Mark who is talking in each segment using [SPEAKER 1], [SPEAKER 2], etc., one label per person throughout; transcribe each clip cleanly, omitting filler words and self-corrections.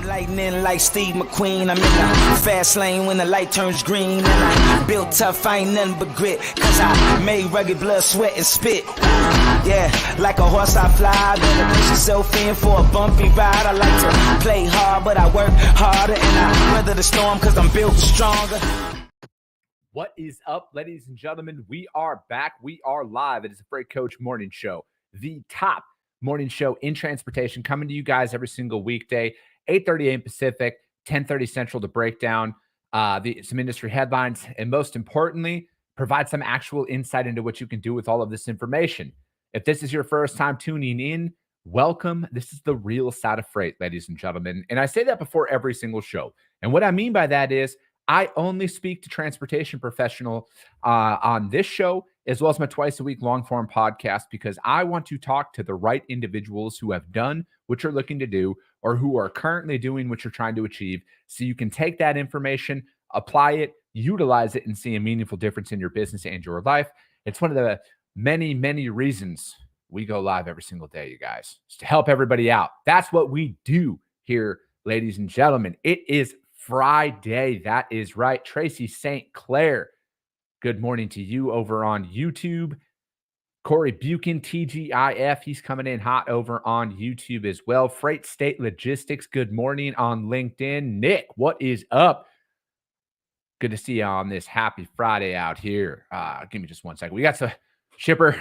[SPEAKER 1] Lightning like Steve McQueen. I'm in the fast lane when the light turns green. And I built tough, I ain't nothing but grit. Cause I made rugged blood, sweat, and spit. Yeah, like a horse I fly. Better push yourself in for a bumpy ride. I like to play hard, but I work harder. And I weather the storm cause I'm built stronger.
[SPEAKER 2] What is up, ladies and gentlemen? We are back. We are live. It is the Freight Coach Morning Show, the top morning show in transportation, coming to you guys every single weekday, 8:30 a.m. Pacific, 10:30 Central, to break down some industry headlines, and most importantly, provide some actual insight into what you can do with all of this information. If this is your first time tuning in, welcome. This is the real side of freight, ladies and gentlemen. And I say that before every single show. And what I mean by that is I only speak to transportation professional on this show, as well as my twice-a-week long-form podcast, because I want to talk to the right individuals who have done what you're looking to do or who are currently doing what you're trying to achieve, so you can take that information, apply it, utilize it, and see a meaningful difference in your business and your life. It's one of the many, many reasons we go live every single day, you guys, is to help everybody out. That's what we do here, ladies and gentlemen. It is Friday. That is right. Tracy St. Clair, good morning to you over on YouTube. Corey Buchan, TGIF, he's coming in hot over on YouTube as well. Freight State Logistics, good morning on LinkedIn. Nick, what is up? Good to see you on this happy Friday out here. Give me just 1 second. We got some shipper.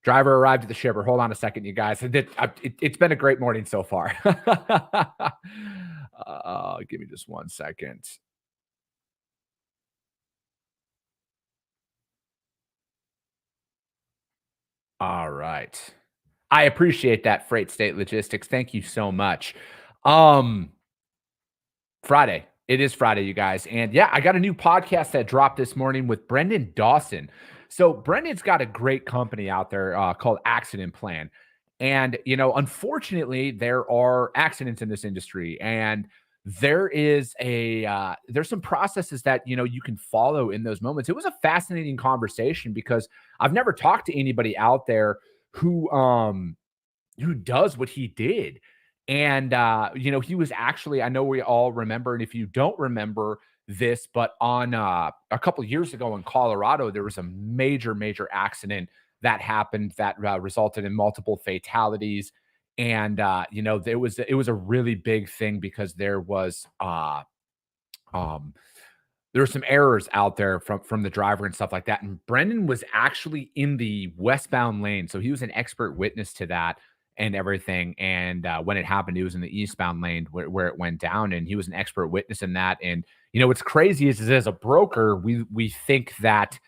[SPEAKER 2] Driver arrived at the shipper. Hold on a second, you guys. It's been a great morning so far. Give me just 1 second. All right. I appreciate that, Freight State Logistics. Thank you so much. Friday. It is Friday, you guys. And yeah, I got a new podcast that dropped this morning with Brendan Dawson. So Brendan's got a great company out there called Accident Plan. And, unfortunately, there are accidents in this industry, and there's some processes that, you can follow in those moments. It was a fascinating conversation because I've never talked to anybody out there who does what he did. And, he was actually, I know we all remember, and if you don't remember this, but on a couple of years ago in Colorado, there was a major, major accident that happened that resulted in multiple fatalities. And, it was a really big thing because there were some errors out there from the driver and stuff like that. And Brendan was actually in the westbound lane. So he was an expert witness to that and everything. And when it happened, he was in the eastbound lane where it went down, and he was an expert witness in that. And, what's crazy is as a broker, we think that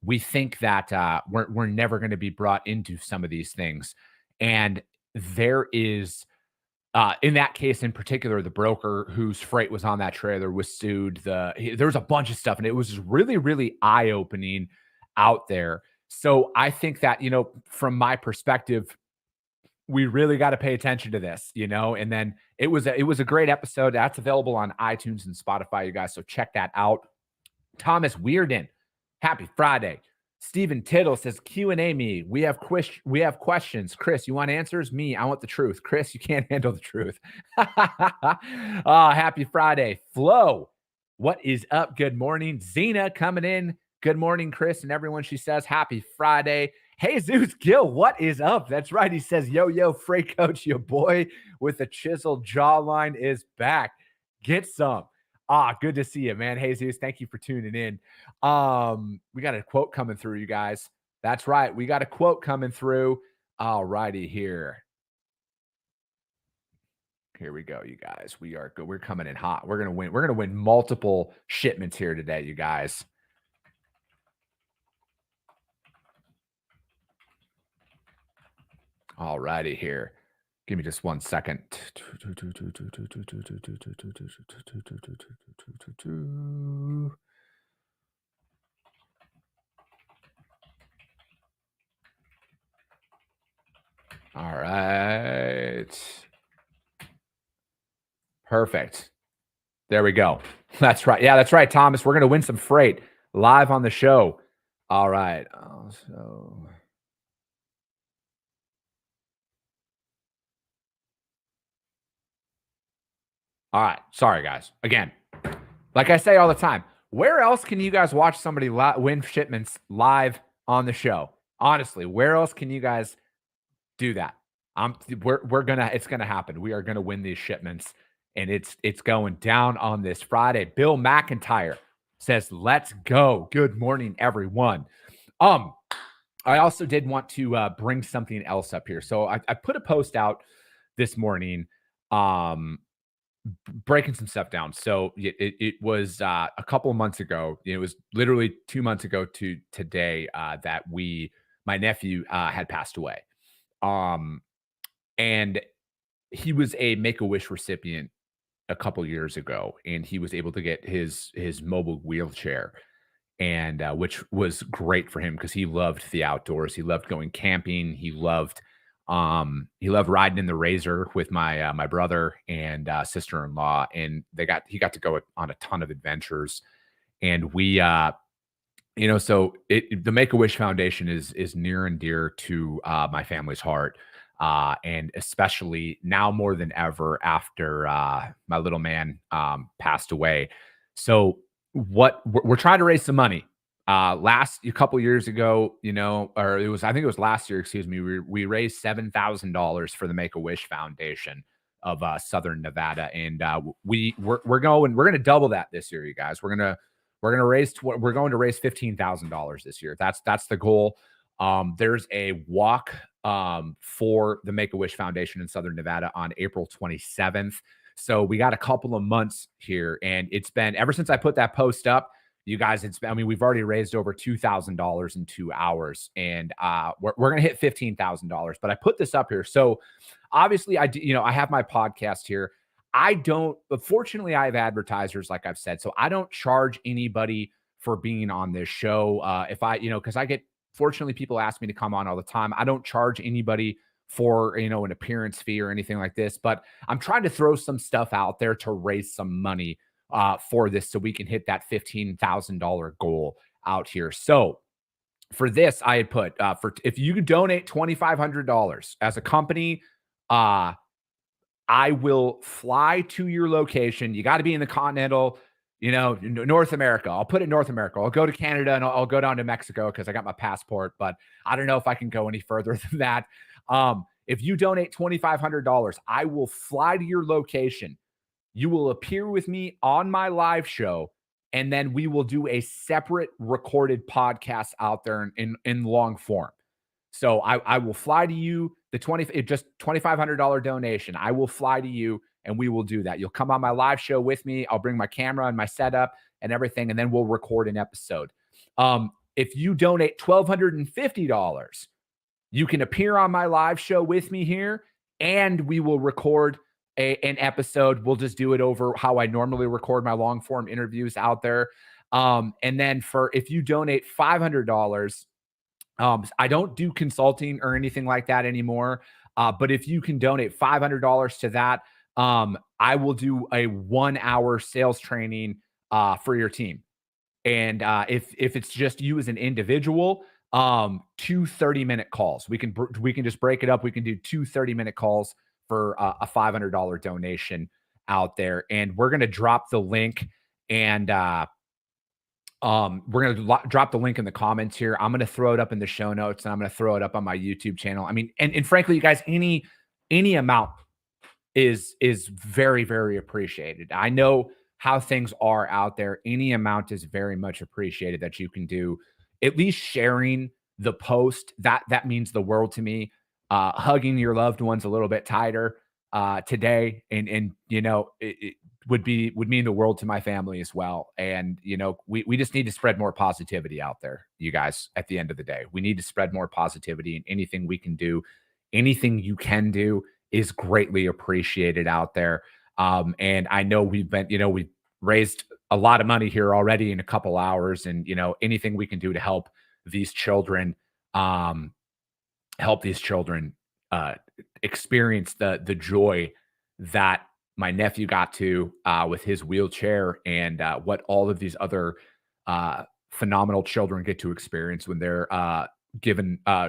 [SPEAKER 2] we're never going to be brought into some of these things. And there is, in that case in particular, the broker whose freight was on that trailer was sued. There was a bunch of stuff, and it was really, really eye-opening out there. So I think that, from my perspective, we really got to pay attention to this, and then it was a great episode that's available on iTunes and Spotify, you guys. So check that out. Thomas Weirden, happy Friday. Stephen Tittle says, Q&A me. We have questions. Chris, you want answers? Me, I want the truth. Chris, you can't handle the truth. Happy Friday. Flo, what is up? Good morning. Zena coming in. Good morning, Chris, and everyone. She says, happy Friday. Hey, Zeus Gill, what is up? That's right. He says, yo, Freight Coach, your boy with the chiseled jawline is back. Get some. Good to see you, man. Hey, Zeus, thank you for tuning in. We got a quote coming through, you guys. That's right. We got a quote coming through. All righty here. Here we go, you guys. We are good. We're coming in hot. We're going to win. We're going to win multiple shipments here today, you guys. All righty here. Give me just 1 second. All right. Perfect. There we go. That's right. Yeah, that's right, Thomas. We're going to win some freight live on the show. All right. So All right. Sorry, guys. Again, like I say all the time, where else can you guys watch somebody win shipments live on the show? Honestly, where else can you guys do that? It's gonna happen. We are gonna win these shipments, and it's going down on this Friday. Bill McIntyre says, "Let's go." Good morning, everyone. I also did want to bring something else up here. So I put a post out this morning, breaking some stuff down. So it was a couple of months ago. It was literally 2 months ago to today that my nephew had passed away. And he was a Make-A-Wish recipient a couple years ago, and he was able to get his mobile wheelchair, and which was great for him because he loved the outdoors. He loved going camping. He loved riding in the Razor with my brother and sister-in-law, and he got to go on a ton of adventures. And we so the Make-A-Wish Foundation is near and dear to my family's heart. And especially now more than ever after my little man passed away. So we're trying to raise some money. A couple years ago, or I think it was last year, excuse me, we raised $7,000 for the Make-A-Wish Foundation of Southern Nevada, and we're going to double that this year, you guys. We're going to raise $15,000 this year. That's the goal. There's a walk for the Make-A-Wish Foundation in Southern Nevada on April 27th. So we got a couple of months here, and it's been ever since I put that post up, you guys. We've already raised over $2,000 in 2 hours, and we're gonna hit $15,000. But I put this up here, so obviously I have my podcast here. Fortunately, I have advertisers, like I've said, so I don't charge anybody for being on this show. Because fortunately, people ask me to come on all the time. I don't charge anybody for, an appearance fee or anything like this, but I'm trying to throw some stuff out there to raise some money for this so we can hit that $15,000 goal out here. So for this, I had put, if you donate $2,500 as a company, I will fly to your location. You got to be in the continental, North America. I'll put it North America. I'll go to Canada and I'll go down to Mexico because I got my passport, but I don't know if I can go any further than that. If you donate $2,500, I will fly to your location. You will appear with me on my live show, and then we will do a separate recorded podcast out there in long form. So I will fly to you, just $2,500 donation. I will fly to you and we will do that. You'll come on my live show with me. I'll bring my camera and my setup and everything, and then we'll record an episode. If you donate $1,250, you can appear on my live show with me here, and we will record an episode. We'll just do it over how I normally record my long form interviews out there. And then if you donate $500, I don't do consulting or anything like that anymore. But if you can donate $500 to that, I will do a 1-hour sales training for your team. And if it's just you as an individual, 2 30-minute calls. We can just break it up. We can do 2 30-minute calls for a $500 donation out there. And we're going to drop the link, and we're going to drop the link in the comments here. I'm going to throw it up in the show notes, and I'm going to throw it up on my YouTube channel. And frankly, you guys, any amount is very, very appreciated. I know how things are out there. Any amount is very much appreciated that you can do. At least sharing the post, that means the world to me. Hugging your loved ones a little bit tighter today, and it would mean the world to my family as well. And we just need to spread more positivity out there, you guys. At the end of the day, we need to spread more positivity, and anything we can do, anything you can do, is greatly appreciated out there. And I know we've raised a lot of money here already in a couple hours, and anything we can do to help these children, experience the joy that my nephew got to with his wheelchair, and what all of these other phenomenal children get to experience when they're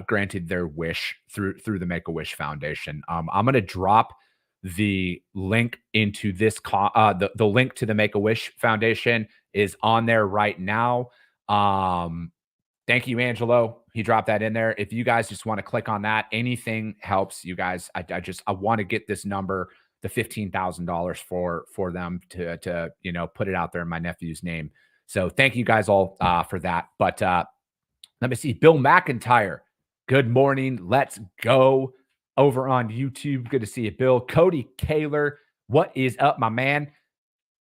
[SPEAKER 2] granted their wish through the Make-A-Wish Foundation. I'm going to drop the link into this, the link to the Make-A-Wish Foundation is on there right now. Thank you, Angelo. He dropped that in there. If you guys just want to click on that, anything helps you guys. I want to get this number, the $15,000 for them to put it out there in my nephew's name. So thank you guys all for that. But let me see. Bill McIntyre. Good morning. Let's go over on YouTube. Good to see you, Bill. Cody Kaler. What is up, my man?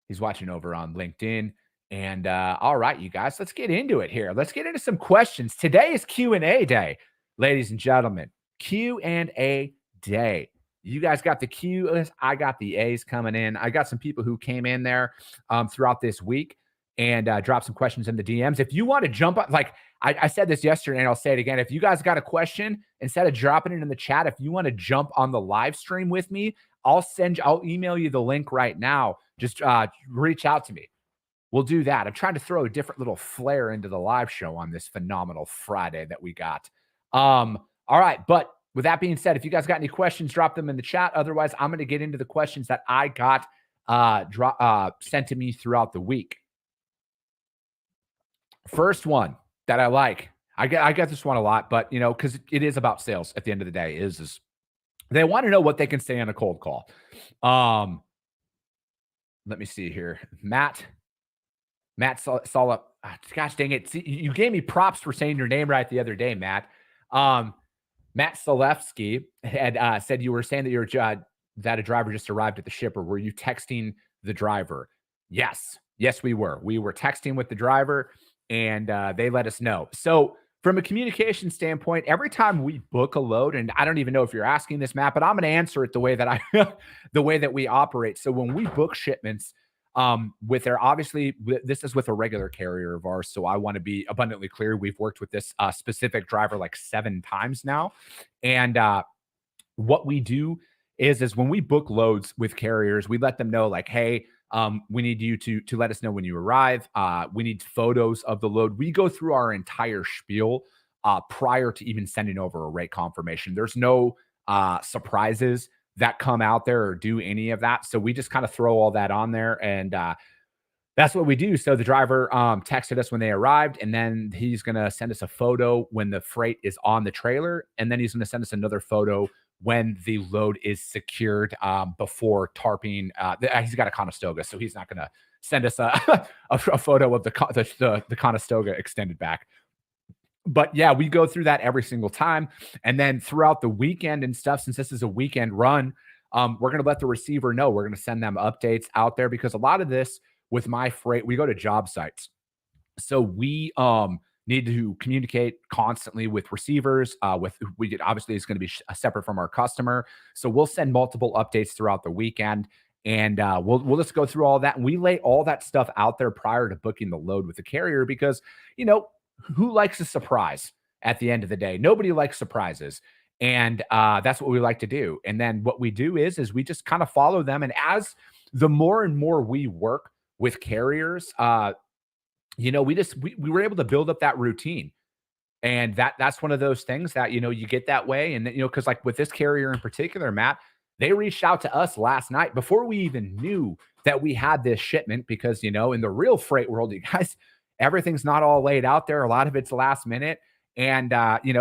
[SPEAKER 2] He's watching over on LinkedIn. And all right, you guys, let's get into it here. Let's get into some questions. Today is Q&A day, ladies and gentlemen. Q&A day. You guys got the Q's. I got the A's coming in. I got some people who came in there throughout this week and dropped some questions in the DMs. If you want to jump up, like I said this yesterday, and I'll say it again. If you guys got a question, instead of dropping it in the chat, if you want to jump on the live stream with me, I'll email you the link right now. Just reach out to me. We'll do that. I'm trying to throw a different little flair into the live show on this phenomenal Friday that we got. All right. But with that being said, if you guys got any questions, drop them in the chat. Otherwise, I'm going to get into the questions that I got sent to me throughout the week. First one that I like. I get this one a lot, but because it is about sales at the end of the day, is they want to know what they can say on a cold call. Let me see here. Matt Solip. Gosh dang it. See, you gave me props for saying your name right the other day, Matt. Matt Solefsky had said you were saying that that a driver just arrived at the shipper. Were you texting the driver? Yes, we were. We were texting with the driver, and they let us know. So from a communication standpoint, every time we book a load, and I don't even know if you're asking this, Matt, but I'm going to answer it the way that we operate. So when we book shipments, obviously this is with a regular carrier of ours. So I want to be abundantly clear. We've worked with this specific driver like 7 times now. And what we do is when we book loads with carriers, we let them know like, hey, we need you to let us know when you arrive. We need photos of the load. We go through our entire spiel prior to even sending over a rate confirmation. There's no surprises that come out there or do any of that. So we just kind of throw all that on there, and that's what we do. So the driver texted us when they arrived, and then he's going to send us a photo when the freight is on the trailer, and then he's going to send us another photo when the load is secured before tarping. He's got a Conestoga, so he's not going to send us a photo of the Conestoga extended back. But yeah, we go through that every single time. And then throughout the weekend and stuff, since this is a weekend run, we're going to let the receiver know. We're going to send them updates out there, because a lot of this with my freight, we go to job sites. So we need to communicate constantly with receivers. Obviously it's going to be separate from our customer. So we'll send multiple updates throughout the weekend, and we'll just go through all that. And we lay all that stuff out there prior to booking the load with the carrier, because, who likes a surprise at the end of the day? Nobody likes surprises. And that's what we like to do. And then what we do is we just kind of follow them. And as the more and more we work with carriers, we were able to build up that routine. And that's one of those things that, you get that way. And, because like with this carrier in particular, Matt, they reached out to us last night before we even knew that we had this shipment, because, in the real freight world, you guys, everything's not all laid out there. A lot of it's last minute. And,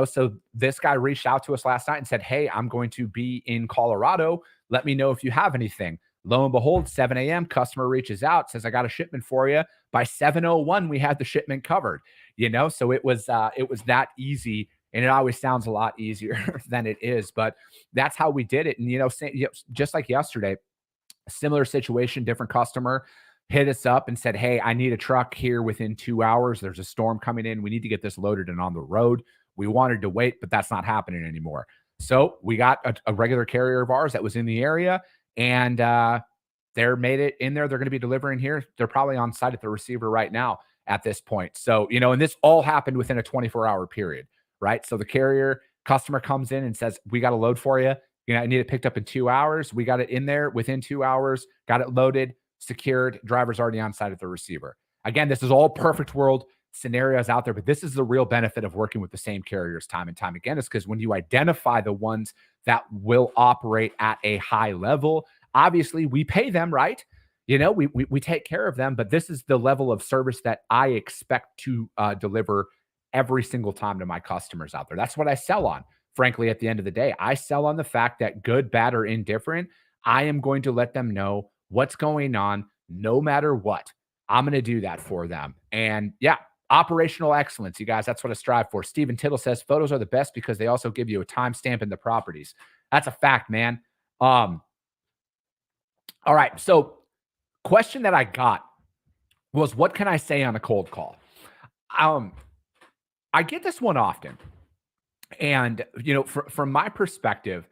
[SPEAKER 2] so this guy reached out to us last night and said, hey, I'm going to be in Colorado. Let me know if you have anything. Lo and behold, 7 a.m., customer reaches out, says, I got a shipment for you. By 7:01, we had the shipment covered, so it was that easy. And it always sounds a lot easier than it is, but that's how we did it. And, just like yesterday, similar situation, different customer hit us up and said, hey, I need a truck here within 2 hours. There's a storm coming in. We need to get this loaded and on the road. We wanted to wait, but that's not happening anymore. So we got a regular carrier of ours that was in the area, and they're made it in there. They're going to be delivering here. They're probably on site at the receiver right now at this point. So, and this all happened within a 24-hour period, right? So the customer comes in and says, we got a load for you. I need it picked up in 2 hours. We got it in there within 2 hours, got it loaded, secured, driver's already on site at the receiver. Again, this is all perfect world. scenarios out there, but this is the real benefit of working with the same carriers time and time again, is because when you identify the ones that will operate at a high level, obviously we pay them, right? We take care of them, but this is the level of service that I expect to deliver every single time to my customers out there. That's what I sell on. Frankly, at the end of the day, I sell on the fact that good, bad, or indifferent, I am going to let them know what's going on no matter what. I'm going to do that for them. And yeah, operational excellence, you guys, that's what I strive for. Steven Tittle says photos are the best because they also give you a timestamp in the properties. That's a fact, man. All right. So, question that I got was, what can I say on a cold call? I get this one often. And, from my perspective,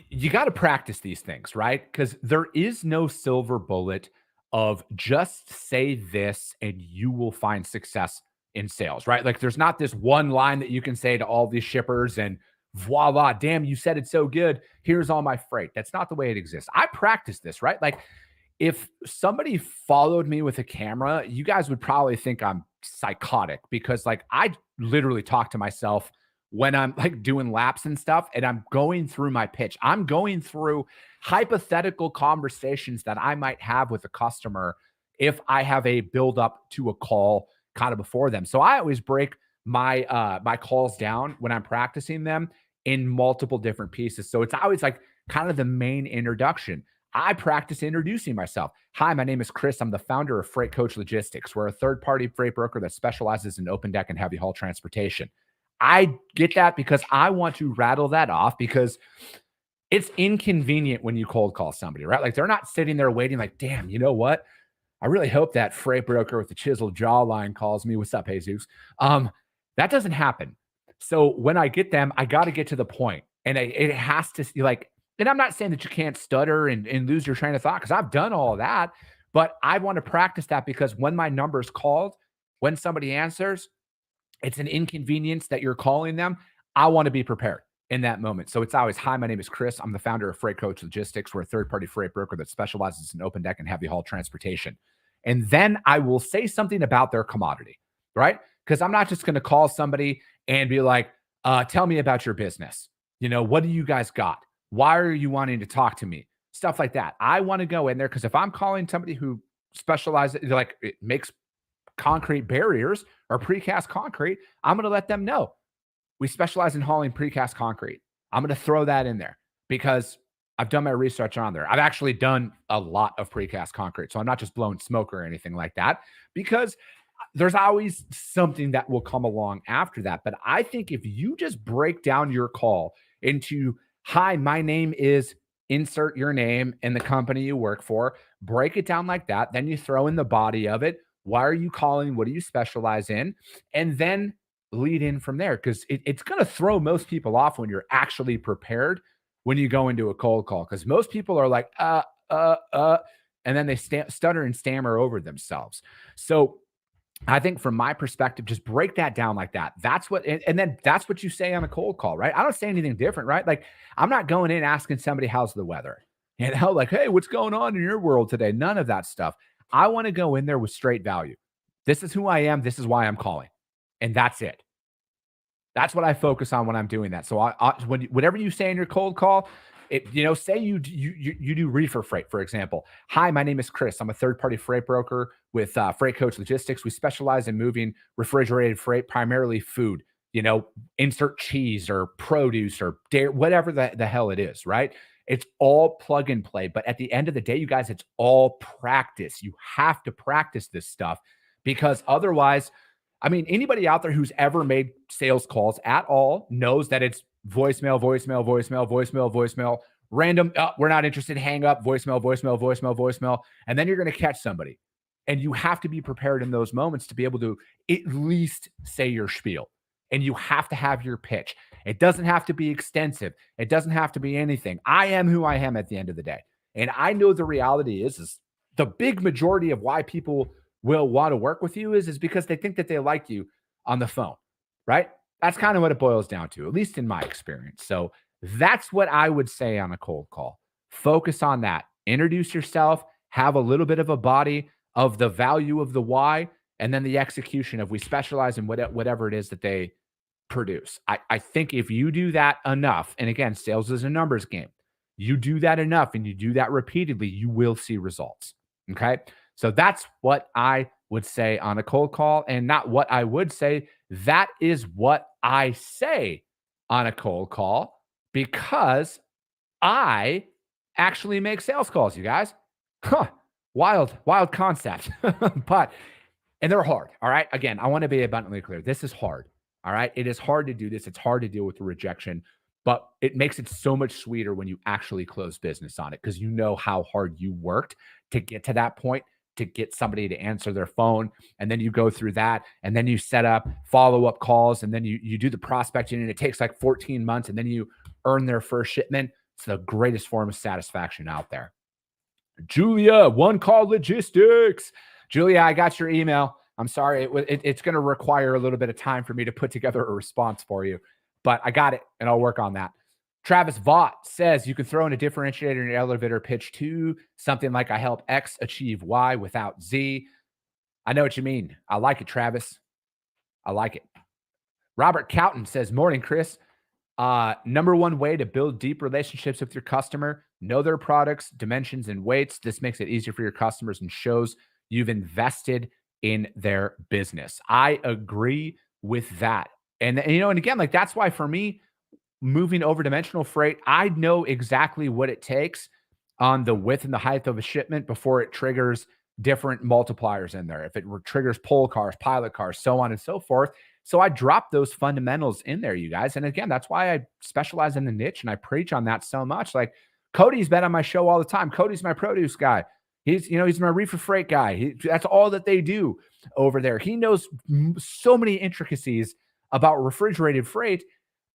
[SPEAKER 2] you got to practice these things, right? Because there is no silver bullet of just say this and you will find success in sales, right? Like there's not this one line that you can say to all these shippers and voila, damn, you said it so good. Here's all my freight. That's not the way it exists. I practice this, right? Like if somebody followed me with a camera, you guys would probably think I'm psychotic because like I literally talk to myself when I'm like doing laps and stuff and I'm going through my pitch. I'm going through hypothetical conversations that I might have with a customer if I have a build up to a call kind of before them. So I always break my calls down when I'm practicing them in multiple different pieces. So it's always like kind of the main introduction. I practice introducing myself. Hi, my name is Chris. I'm the founder of Freight Coach Logistics. We're a third-party freight broker that specializes in open deck and heavy haul transportation. I get that because I want to rattle that off because it's inconvenient when you cold call somebody, right? Like they're not sitting there waiting like, damn, you know what? I really hope that freight broker with the chiseled jawline calls me. What's up, Jesus? That doesn't happen. So when I get them, I got to get to the point. And it has to be like, and I'm not saying that you can't stutter and lose your train of thought because I've done all of that, but I want to practice that because when my number is called, when somebody answers, it's an inconvenience that you're calling them. I want to be prepared in that moment. So it's always, hi, my name is Chris. I'm the founder of Freight Coach Logistics. We're a third-party freight broker that specializes in open deck and heavy haul transportation. And then I will say something about their commodity, right? Because I'm not just going to call somebody and be like, tell me about your business. What do you guys got? Why are you wanting to talk to me? Stuff like that. I want to go in there because if I'm calling somebody who specializes, like it makes concrete barriers or precast concrete, I'm going to let them know we specialize in hauling precast concrete. I'm going to throw that in there because I've done my research on there. I've actually done a lot of precast concrete. So I'm not just blowing smoke or anything like that because there's always something that will come along after that. But I think if you just break down your call into, hi, my name is, insert your name and the company you work for, break it down like that. Then you throw in the body of it. Why are you calling? What do you specialize in? And then lead in from there because it's going to throw most people off when you're actually prepared when you go into a cold call because most people are like, and then they stutter and stammer over themselves. So I think from my perspective, just break that down like that. That's what, and then that's what you say on a cold call, right? I don't say anything different, right? Like I'm not going in asking somebody, how's the weather? Like, hey, what's going on in your world today? None of that stuff. I want to go in there with straight value. This is who I am. This is why I'm calling. And that's it. That's what I focus on when I'm doing that. So whatever you say in your cold call, say you do reefer freight, for example. Hi, my name is Chris. I'm a third-party freight broker with Freight Coach Logistics. We specialize in moving refrigerated freight, primarily food. Insert cheese or produce or dairy, whatever the hell it is, right? It's all plug and play. But at the end of the day, you guys, it's all practice. You have to practice this stuff because otherwise, I mean, anybody out there who's ever made sales calls at all knows that it's voicemail, voicemail, voicemail, voicemail, voicemail, random, we're not interested, hang up, voicemail, voicemail, voicemail, voicemail. And then you're going to catch somebody. And you have to be prepared in those moments to be able to at least say your spiel. And you have to have your pitch. It doesn't have to be extensive. It doesn't have to be anything. I am who I am at the end of the day. And I know the reality is the big majority of why people will want to work with you is because they think that they like you on the phone, right? That's kind of what it boils down to, at least in my experience. So that's what I would say on a cold call. Focus on that. Introduce yourself, have a little bit of a body of the value of the why, and then the execution of we specialize in whatever it is that they produce. I think if you do that enough, and again, sales is a numbers game, you do that enough and you do that repeatedly, you will see results. Okay. So that's what I would say on a cold call, and not what I would say. That is what I say on a cold call, because I actually make sales calls, you guys. Huh. Wild concept. But, and they're hard. All right. Again, I want to be abundantly clear. This is hard. All right. It is hard to do this. It's hard to deal with the rejection, but it makes it so much sweeter when you actually close business on it, because you know how hard you worked to get to that point, to get somebody to answer their phone. And then you go through that, and then you set up follow-up calls, and then you do the prospecting, and it takes like 14 months, and then you earn their first shipment. It's the greatest form of satisfaction out there. Julia, One Call Logistics. Julia, I got your email. I'm sorry. It's going to require a little bit of time for me to put together a response for you, but I got it, and I'll work on that. Travis Vaught says you can throw in a differentiator in your elevator pitch too. Something like, I help X achieve Y without Z. I know what you mean. I like it, Travis. I like it. Robert Cowton says, morning, Chris. Number one way to build deep relationships with your customer, know their products, dimensions, and weights. This makes it easier for your customers and shows you've invested in their business. I agree with that. And again, like, that's why for me, moving over dimensional freight, I know exactly what it takes on the width and the height of a shipment before it triggers different multipliers in there. If it triggers pole cars, pilot cars, so on and so forth. So I drop those fundamentals in there, you guys. And again, that's why I specialize in the niche and I preach on that so much. Like, Cody's been on my show all the time. Cody's my produce guy. He's my reefer freight guy. That's all that they do over there. He knows so many intricacies about refrigerated freight.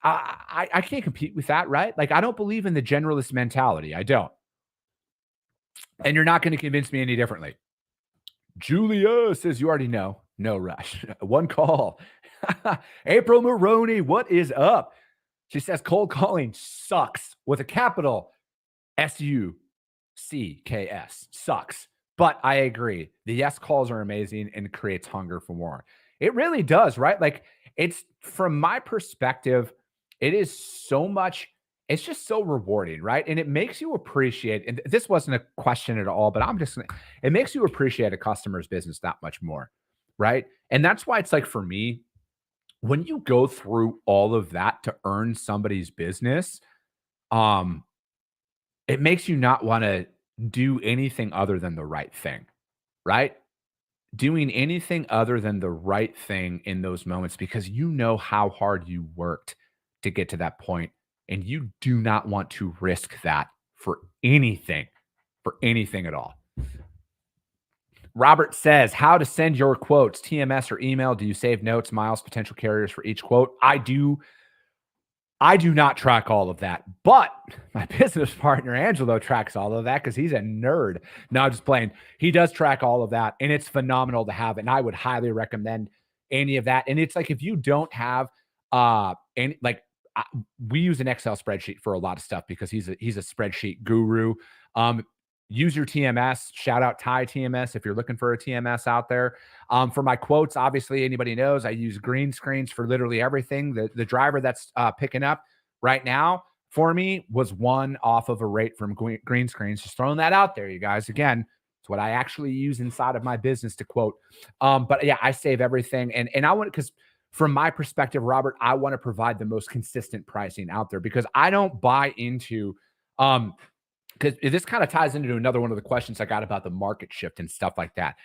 [SPEAKER 2] I can't compete with that, right? Like, I don't believe in the generalist mentality. I don't. And you're not going to convince me any differently. Julia says, you already know. No rush. One call. April Maroney, what is up? She says, cold calling sucks with a capital SUCKS. Sucks. But I agree. The yes calls are amazing and creates hunger for more. It really does, right? Like, it's, from my perspective, it is so much, it's just so rewarding, right? And it makes you appreciate, and this wasn't a question at all, but it makes you appreciate a customer's business that much more, right? And that's why it's like, for me, when you go through all of that to earn somebody's business, it makes you not want to do anything other than the right thing, right? Doing anything other than the right thing in those moments, because you know how hard you worked to get to that point, and you do not want to risk that for anything at all. Robert says, how to send your quotes, TMS or email. Do you save notes, miles, potential carriers for each quote? I do not track all of that, but my business partner, Angelo, tracks all of that because he's a nerd. No, I'm just playing. He does track all of that, and it's phenomenal to have it. And I would highly recommend any of that. And it's like, if you don't have we use an Excel spreadsheet for a lot of stuff because he's a spreadsheet guru. Use your TMS. Shout out Ty TMS if you're looking for a TMS out there. For my quotes, obviously, anybody knows I use green screens for literally everything. The driver that's picking up right now for me was one off of a rate from green screens. Just throwing that out there, you guys. Again, it's what I actually use inside of my business to quote. But yeah, I save everything. And I want, because from my perspective, Robert, I want to provide the most consistent pricing out there, because I don't buy into, because this kind of ties into another one of the questions I got about the market shift and stuff like that.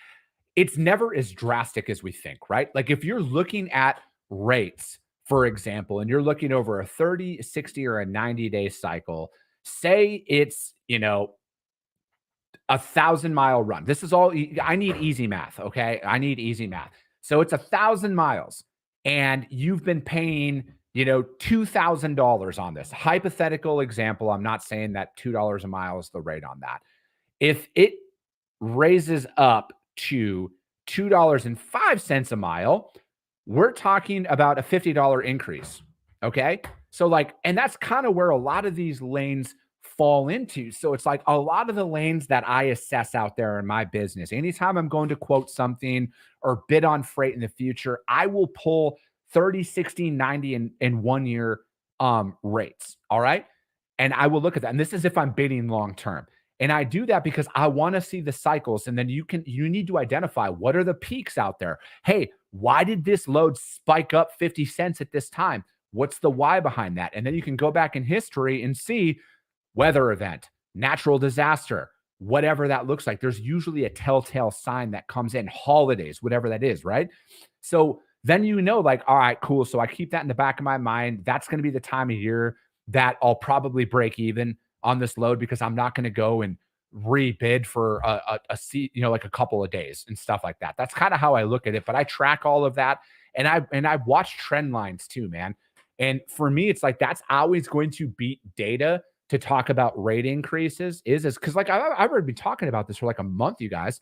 [SPEAKER 2] It's never as drastic as we think, right? Like, if you're looking at rates, for example, and you're looking over a 30, 60, or a 90-day cycle, say it's, 1,000-mile run. This is all, I need easy math, okay? I need easy math. So it's 1,000 miles, and you've been paying, $2,000 on this. Hypothetical example. I'm not saying that $2 a mile is the rate on that. If it raises up to $2.05 a mile, we're talking about a $50 increase. Okay. So and that's kind of where a lot of these lanes fall into. So it's like a lot of the lanes that I assess out there in my business, anytime I'm going to quote something or bid on freight in the future, I will pull 30, 60, 90 and 1 year rates. All right. And I will look at that. And this is if I'm bidding long term. And I do that because I want to see the cycles. And then you need to identify what are the peaks out there. Hey, why did this load spike up 50 cents at this time? What's the why behind that? And then you can go back in history and see weather event, natural disaster, whatever that looks like. There's usually a telltale sign that comes in, holidays, whatever that is, right? So then like, all right, cool. So I keep that in the back of my mind. That's going to be the time of year that I'll probably break even on this load because I'm not going to go and rebid for a seat, like a couple of days and stuff like that. That's kind of how I look at it. But I track all of that, and I watch trend lines too, man. And for me, it's like that's always going to beat data to talk about rate increases. Is because like I've already been talking about this for like a month, you guys.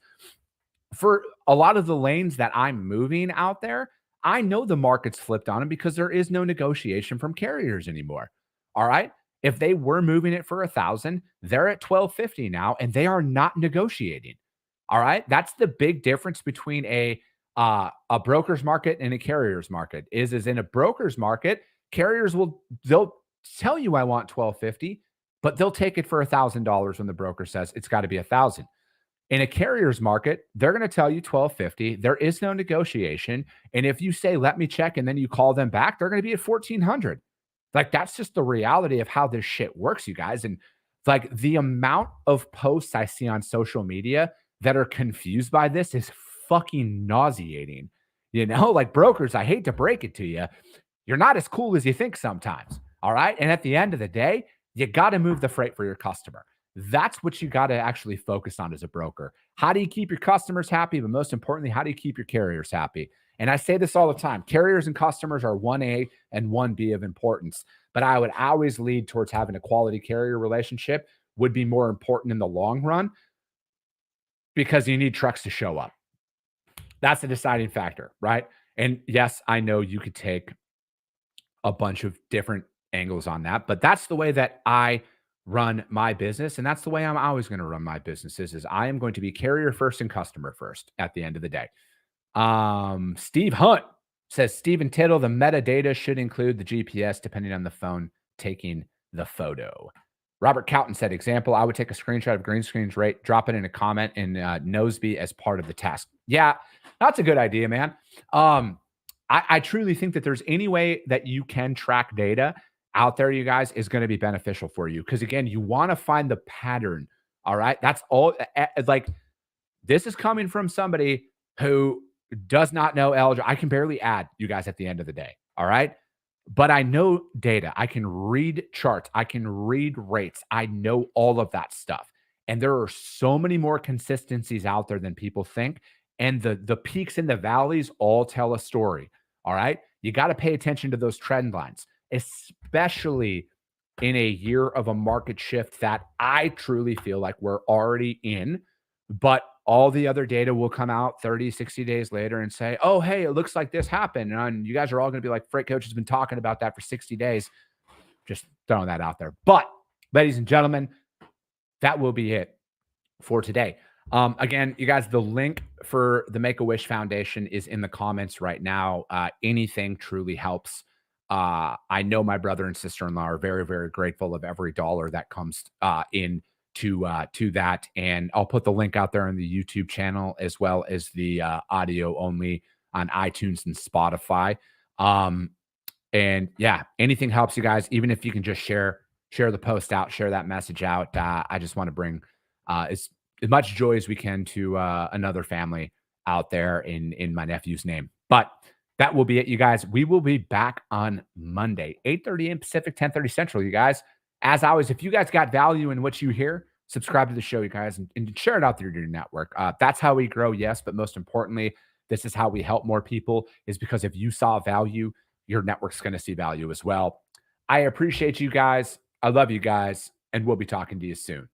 [SPEAKER 2] For a lot of the lanes that I'm moving out there, I know the market's flipped on them because there is no negotiation from carriers anymore. All right. If they were moving it for 1,000, they're at 1,250 now, and they are not negotiating. All right. That's the big difference between a broker's market and a carrier's market. Is in a broker's market, carriers they'll tell you I want 1,250, but they'll take it for $1,000 when the broker says it's got to be 1,000. In a carrier's market, they're going to tell you 1,250. There is no negotiation. And if you say, let me check, and then you call them back, they're going to be at 1,400. Like, that's just the reality of how this shit works, you guys. And like the amount of posts I see on social media that are confused by this is fucking nauseating. Like brokers, I hate to break it to you. You're not as cool as you think sometimes. All right. And at the end of the day, you got to move the freight for your customer. That's what you got to actually focus on as a broker. How do you keep your customers happy? But most importantly, how do you keep your carriers happy? And I say this all the time. Carriers and customers are 1A and 1B of importance. But I would always lead towards having a quality carrier relationship would be more important in the long run because you need trucks to show up. That's the deciding factor, right? And yes, I know you could take a bunch of different angles on that, but that's the way that I run my business. And that's the way I'm always going to run my businesses is I am going to be carrier first and customer first at the end of the day. Steve Hunt says, Stephen Tittle, the metadata should include the GPS depending on the phone taking the photo. Robert Cowton said, example, I would take a screenshot of green screen's rate, drop it in a comment and Noseby as part of the task. Yeah, that's a good idea, man. I truly think that there's any way that you can track data out there, you guys, is going to be beneficial for you. Because again, you want to find the pattern. All right. That's all. Like, this is coming from somebody who does not know algebra. I can barely add, you guys, at the end of the day. All right. But I know data. I can read charts. I can read rates. I know all of that stuff. And there are so many more consistencies out there than people think. And the peaks and the valleys all tell a story. All right. You got to pay attention to those trend lines, especially in a year of a market shift that I truly feel like we're already in. But all the other data will come out 30, 60 days later and say, oh, hey, it looks like this happened. And you guys are all going to be like, Freight Coach has been talking about that for 60 days. Just throwing that out there. But ladies and gentlemen, that will be it for today. Again, you guys, the link for the Make-A-Wish Foundation is in the comments right now. Anything truly helps. I know my brother and sister-in-law are very, very grateful of every dollar that comes in to that. And I'll put the link out there on the YouTube channel as well as the audio only on iTunes and Spotify. And yeah, anything helps, you guys, even if you can just share the post out, share that message out. I just want to bring as much joy as we can to another family out there in my nephew's name. But that will be it, you guys. We will be back on Monday, 8:30 a.m. Pacific, 10:30 Central, you guys. As always, if you guys got value in what you hear, subscribe to the show, you guys, and share it out through your network. That's how we grow, yes, but most importantly, this is how we help more people, is because if you saw value, your network's going to see value as well. I appreciate you guys. I love you guys, and we'll be talking to you soon.